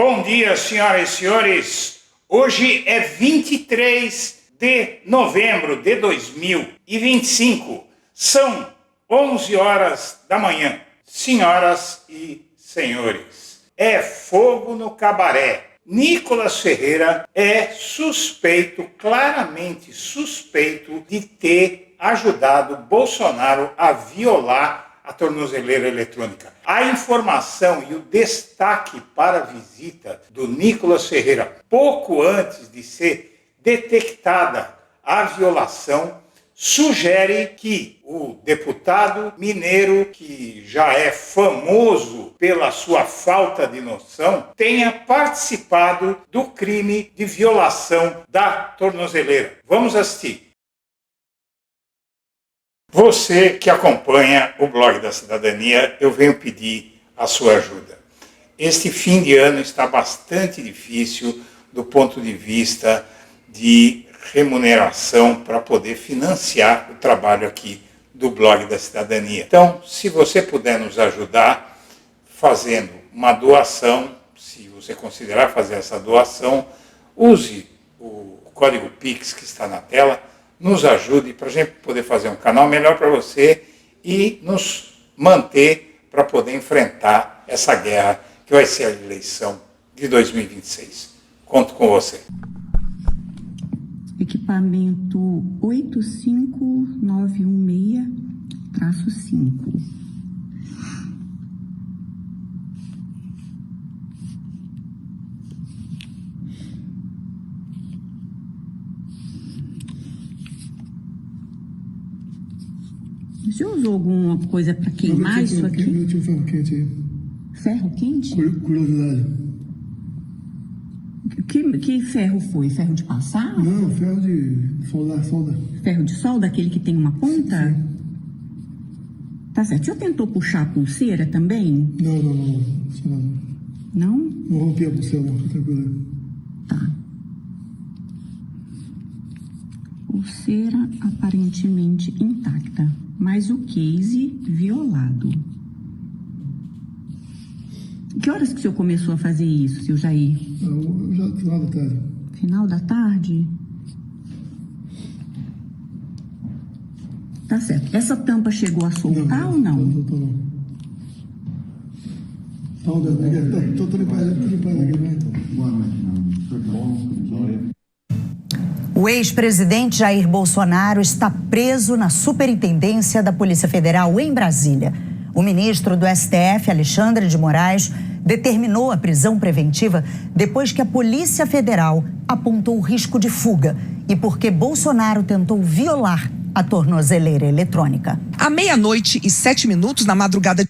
Bom dia, senhoras e senhores. Hoje é 23 de novembro de 2025. São 11 horas da manhã. Senhoras e senhores, é fogo no cabaré. Nicolas Ferreira é suspeito, claramente suspeito, de ter ajudado Bolsonaro a violar a tornozeleira eletrônica. A informação e o destaque para a visita do Nicolas Ferreira, pouco antes de ser detectada a violação, sugere que o deputado mineiro, que já é famoso pela sua falta de noção, tenha participado do crime de violação da tornozeleira. Vamos assistir. Você que acompanha o Blog da Cidadania, eu venho pedir a sua ajuda. Este fim de ano está bastante difícil do ponto de vista de remuneração para poder financiar o trabalho aqui do Blog da Cidadania. Então, se você puder nos ajudar fazendo uma doação, se você considerar fazer essa doação, use o código Pix que está na tela, nos ajude para a gente poder fazer um canal melhor para você e nos manter para poder enfrentar essa guerra que vai ser a eleição de 2026. Conto com você. Equipamento 85916-5. Você usou alguma coisa para queimar isso aqui? Eu tinha ferro quente aí. Ferro quente? Curiosidade. Que ferro foi? Ferro de passar? Não, ferro de solda. Ferro de solda, aquele que tem uma ponta? Sim. Tá certo. O senhor tentou puxar a pulseira também? Não. Não? Não rompi a pulseira, não. Tô tranquilo. Tá. Pulseira aparentemente intacta, mas o case violado. Que horas que o senhor começou a fazer isso, seu Jair? Não, já final da tarde. Final da tarde? Tá certo. Essa tampa chegou a soltar ou não? Não. Tô limpando aqui, né? Boa noite, não. O ex-presidente Jair Bolsonaro está preso na Superintendência da Polícia Federal em Brasília. O ministro do STF, Alexandre de Moraes, determinou a prisão preventiva depois que a Polícia Federal apontou o risco de fuga e porque Bolsonaro tentou violar a tornozeleira eletrônica. À 00:07 na madrugada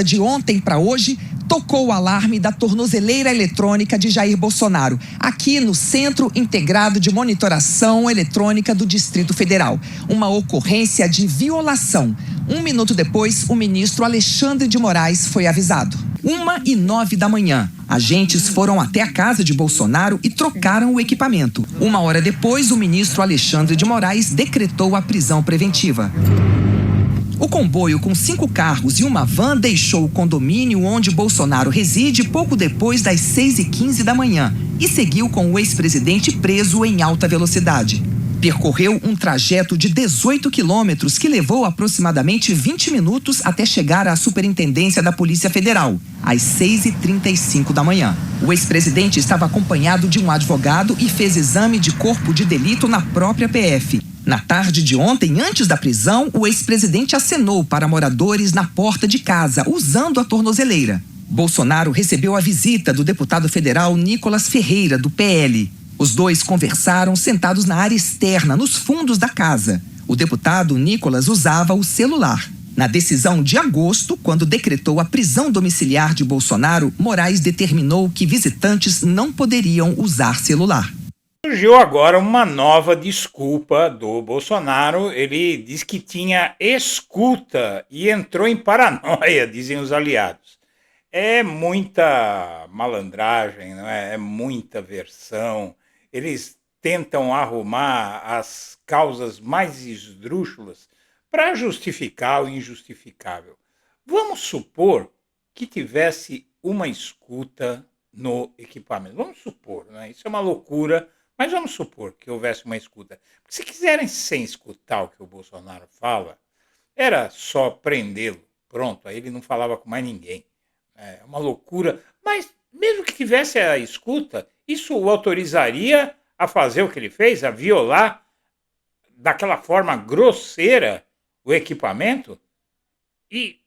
de ontem para hoje, tocou o alarme da tornozeleira eletrônica de Jair Bolsonaro, aqui no Centro Integrado de Monitoração Eletrônica do Distrito Federal. Uma ocorrência de violação. 1 minuto depois, o ministro Alexandre de Moraes foi avisado. 1:09 da manhã, agentes foram até a casa de Bolsonaro e trocaram o equipamento. 1 hora depois, o ministro Alexandre de Moraes decretou a prisão preventiva. O comboio com 5 carros e uma van deixou o condomínio onde Bolsonaro reside pouco depois das 6:15 da manhã e seguiu com o ex-presidente preso em alta velocidade. Percorreu um trajeto de 18 quilômetros que levou aproximadamente 20 minutos até chegar à Superintendência da Polícia Federal, às 6:35 da manhã. O ex-presidente estava acompanhado de um advogado e fez exame de corpo de delito na própria PF. Na tarde de ontem, antes da prisão, o ex-presidente acenou para moradores na porta de casa, usando a tornozeleira. Bolsonaro recebeu a visita do deputado federal Nicolas Ferreira, do PL. Os dois conversaram sentados na área externa, nos fundos da casa. O deputado Nicolas usava o celular. Na decisão de agosto, quando decretou a prisão domiciliar de Bolsonaro, Moraes determinou que visitantes não poderiam usar celular. Surgiu agora uma nova desculpa do Bolsonaro. Ele diz que tinha escuta e entrou em paranoia, dizem os aliados. É muita malandragem, não é? É muita versão. Eles tentam arrumar as causas mais esdrúxulas para justificar o injustificável. Vamos supor que tivesse uma escuta no equipamento. Vamos supor, né? Isso é uma loucura, mas vamos supor que houvesse uma escuta. Porque se quiserem sem escutar o que o Bolsonaro fala, era só prendê-lo. Pronto, aí ele não falava com mais ninguém. É uma loucura. Mas mesmo que tivesse a escuta, isso o autorizaria a fazer o que ele fez, a violar daquela forma grosseira o equipamento? E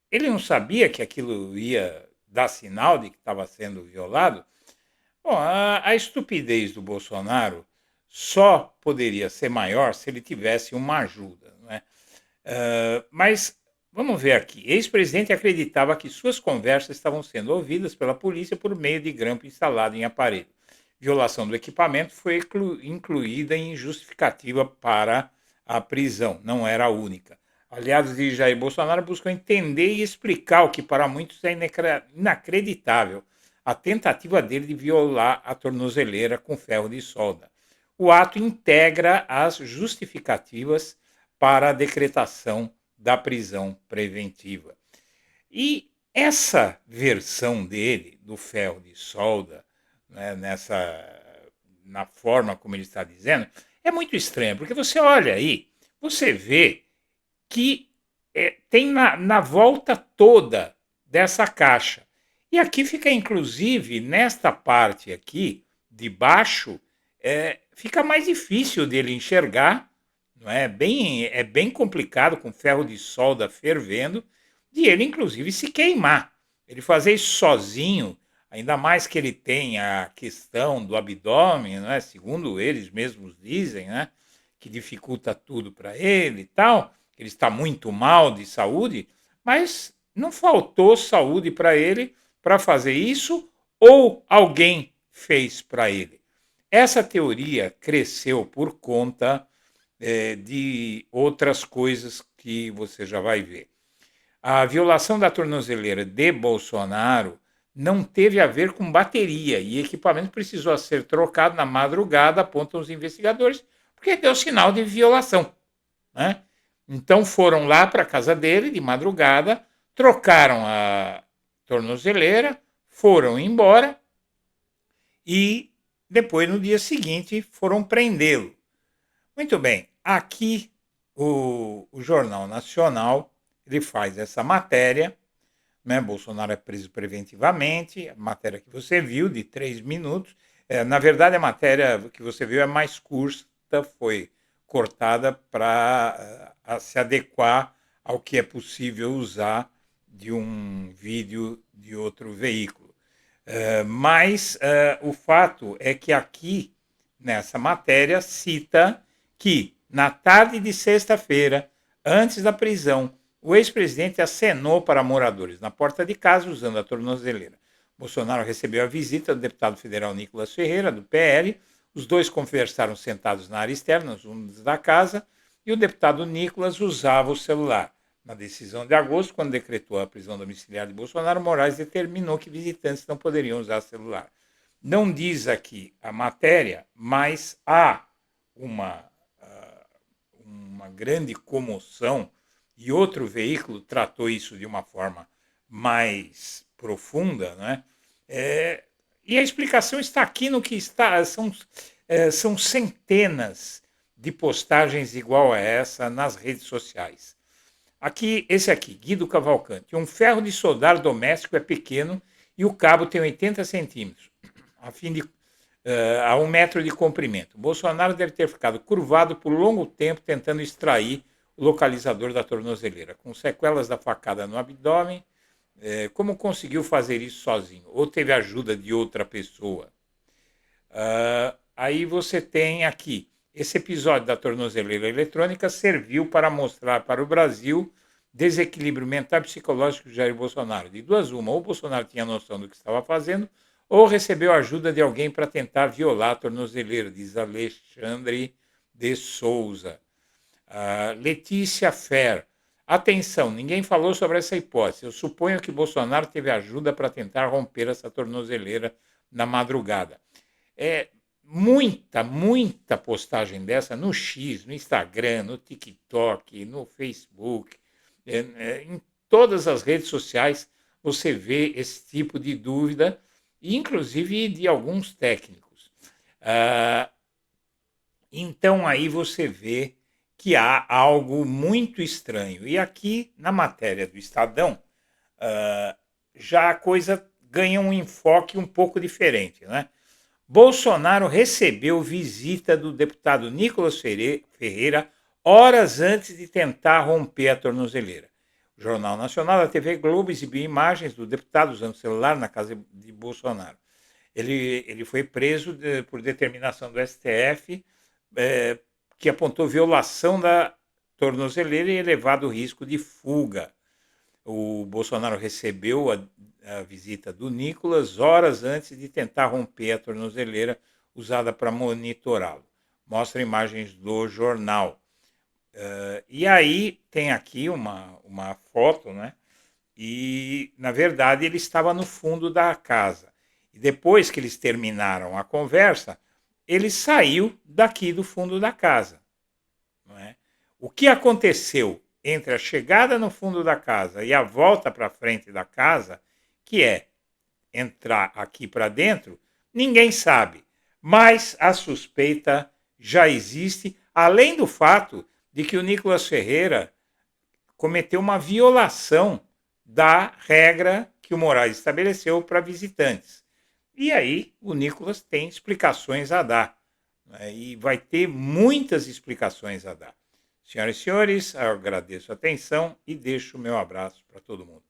ele não sabia que aquilo ia dar sinal de que estava sendo violado? Bom, a estupidez do Bolsonaro só poderia ser maior se ele tivesse uma ajuda, não é? Mas vamos ver aqui. Ex-presidente acreditava que suas conversas estavam sendo ouvidas pela polícia por meio de grampo instalado em aparelho. Violação do equipamento foi incluída em justificativa para a prisão, não era a única. Aliados de Jair Bolsonaro buscam entender e explicar o que para muitos é inacreditável, a tentativa dele de violar a tornozeleira com ferro de solda. O ato integra as justificativas para a decretação da prisão preventiva. E essa versão dele, do ferro de solda, né, na forma como ele está dizendo, é muito estranho, porque você olha aí, você vê que tem na volta toda dessa caixa. E aqui fica, inclusive, nesta parte aqui, de baixo, fica mais difícil dele enxergar, não é? É bem complicado com ferro de solda fervendo, de ele, inclusive, se queimar. Ele fazer isso sozinho, ainda mais que ele tem a questão do abdômen, não é? Segundo eles mesmos dizem, né? Que dificulta tudo para ele e tal. Ele está muito mal de saúde, mas não faltou saúde para ele para fazer isso, ou alguém fez para ele. Essa teoria cresceu por conta de outras coisas que você já vai ver. A violação da tornozeleira de Bolsonaro não teve a ver com bateria, e equipamento precisou ser trocado na madrugada, apontam os investigadores, porque deu sinal de violação, né? Então foram lá para a casa dele de madrugada, trocaram a tornozeleira, foram embora e depois no dia seguinte foram prendê-lo. Muito bem, aqui o Jornal Nacional ele faz essa matéria, né? Bolsonaro é preso preventivamente, a matéria que você viu de 3 minutos. Na verdade, a matéria que você viu é mais curta, foi cortada para se adequar ao que é possível usar de um vídeo de outro veículo. Mas o fato é que aqui, nessa matéria, cita que, na tarde de sexta-feira, antes da prisão, o ex-presidente acenou para moradores na porta de casa usando a tornozeleira. Bolsonaro recebeu a visita do deputado federal Nicolas Ferreira, do PL. Os dois conversaram sentados na área externa, nos fundos da casa, e o deputado Nicolas usava o celular. Na decisão de agosto, quando decretou a prisão domiciliar de Bolsonaro, Moraes determinou que visitantes não poderiam usar celular. Não diz aqui a matéria, mas há uma grande comoção, e outro veículo tratou isso de uma forma mais profunda, né? E a explicação está aqui no que está. São centenas de postagens igual a essa nas redes sociais. Esse aqui, Guido Cavalcante. Um ferro de soldar doméstico é pequeno e o cabo tem 80 centímetros, a 1 metro de comprimento. Bolsonaro deve ter ficado curvado por longo tempo tentando extrair o localizador da tornozeleira, com sequelas da facada no abdômen. Como conseguiu fazer isso sozinho? Ou teve ajuda de outra pessoa? Aí você tem aqui, esse episódio da tornozeleira eletrônica serviu para mostrar para o Brasil desequilíbrio mental e psicológico de Jair Bolsonaro. De duas uma, ou Bolsonaro tinha noção do que estava fazendo, ou recebeu ajuda de alguém para tentar violar a tornozeleira, diz Alexandre de Souza. Letícia Fer. Atenção, ninguém falou sobre essa hipótese. Eu suponho que Bolsonaro teve ajuda para tentar romper essa tornozeleira na madrugada. Muita postagem dessa no X, no Instagram, no TikTok, no Facebook, em todas as redes sociais você vê esse tipo de dúvida e inclusive de alguns técnicos. Então aí você vê que há algo muito estranho. E aqui na matéria do Estadão, já a coisa ganha um enfoque um pouco diferente, né? Bolsonaro recebeu visita do deputado Nicolas Ferreira horas antes de tentar romper a tornozeleira. O Jornal Nacional da TV Globo exibiu imagens do deputado usando celular na casa de Bolsonaro. Ele foi preso por determinação do STF, que apontou violação da tornozeleira e elevado risco de fuga. O Bolsonaro recebeu a visita do Nicolas horas antes de tentar romper a tornozeleira usada para monitorá-lo. Mostra imagens do jornal. E aí tem aqui uma foto, né? E, na verdade, ele estava no fundo da casa. E depois que eles terminaram a conversa, ele saiu daqui do fundo da casa. Não é? O que aconteceu entre a chegada no fundo da casa e a volta para frente da casa, que é entrar aqui para dentro, ninguém sabe. Mas a suspeita já existe, além do fato de que o Nicolas Ferreira cometeu uma violação da regra que o Moraes estabeleceu para visitantes. E aí o Nicolas tem explicações a dar, né? E vai ter muitas explicações a dar. Senhoras e senhores, eu agradeço a atenção e deixo o meu abraço para todo mundo.